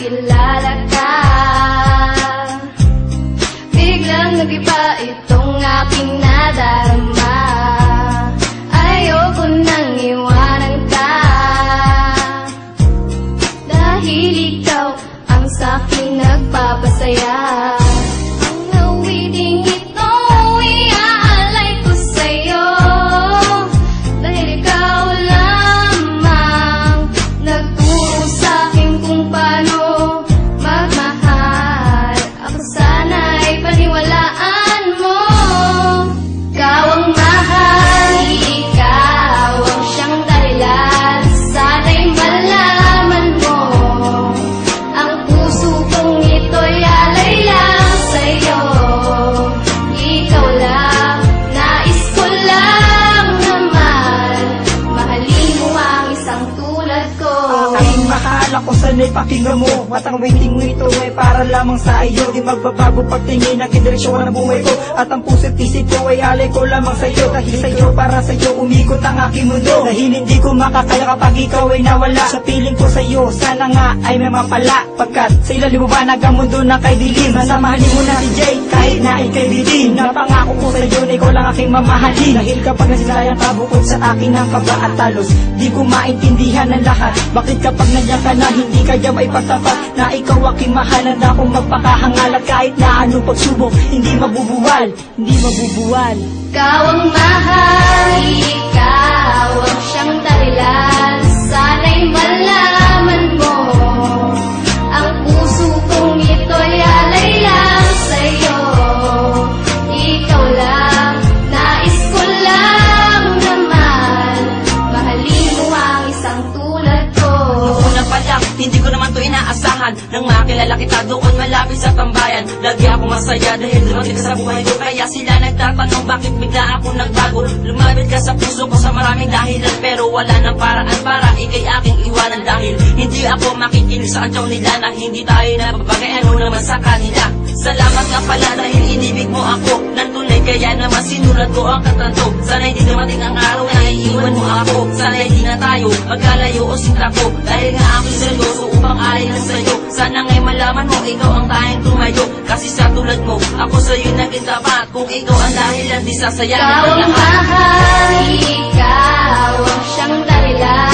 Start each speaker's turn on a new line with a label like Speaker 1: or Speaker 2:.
Speaker 1: nakilala ka. Biglang nag-iba itong aking nadarama. Ayoko nang iwanan ka, dahil ikaw ang sa'king nagpapasaya. Ang awiting ito iaalay ko sa'yo, dahil ikaw lamang nagturo sa'kin kung paano magmahal. Ako sana'y paniwalaan mo. Ikaw ang mahal, ikaw ang siyang dahilan. Sana'y malaman mo, ang puso kong ito'y alay lang sa'yo. Ikaw lang, nais ko lang naman mahalin mo ang isang tulad ko.
Speaker 2: Aking mahal, ako sana'y pakinggan mo. At ang waiting mo ito ay para lamang sa iyo. Di magbabago pagtingin ang direksyon ng buhay ko. At ang puso't isip ko ay alay ko lamang sa iyo. Dahil sa iyo, para sa iyo, umikot ang aking mundo. Dahil hindi ko makakaya kapag ikaw ay nawala. Sa piling ko sa iyo, sana nga ay may mapala. Pagkat sa ilalim mo ba ang mundo na kay dilim. Masamahalin mo na si Jay, kahit na ikay bitin. Napangako ko sa iyo na ikaw lang aking mamahalin. Dahil kapag nasisayang ka bukod sa akin ang kaba at talos, di ko maintindihan ang lahat. Bakit kapag nandiyan ka na hindi ka dyan ay pagtapat, na ikaw aking mahal, handa akong magpakahangal. At kahit na anong pagsubok, hindi mabubuwal, hindi mabubuwal.
Speaker 1: Ikaw ang mahal, ikaw ang siyang dahilan. Sana'y malaman mo, ang puso kong ito'y alay lang sa'yo. Ikaw lang, nais ko lang naman mahalin mo ang isang tulad ko.
Speaker 3: Noong una pa lang, hindi ko naman to inaasahan. Nang makilala kita doon malapit sa tambayan, lagi ako masaya dahil dumating ka sa buhay ko. Kaya sila nagtatanong bakit bigla ako nagbago. Lumapit ka sa puso ko sa maraming dahilan, pero wala nang paraan para ikay aking iwanan. Dahil hindi ako makikinig sa atyaw nila na hindi tayo nababagay, ano naman sa kanila. Salamat nga pala dahil inibig mo ako ng tunay, kaya naman sinulat ko ang katanto. Sana hindi dumating ang araw na iiwan mo ako. Sana hindi na tayo magkalayo o sinta ko, dahil nga ako'y seryoso upang alay na sa'yo. Sana nga'y malaman mo ikaw ang tayong tumayo, kasi sa tulad mo ako sa'yo naging tapat. Kung ikaw ang dahilan, di sasayang
Speaker 1: Ikaw ang mahal, ikaw ang siyang dahilan.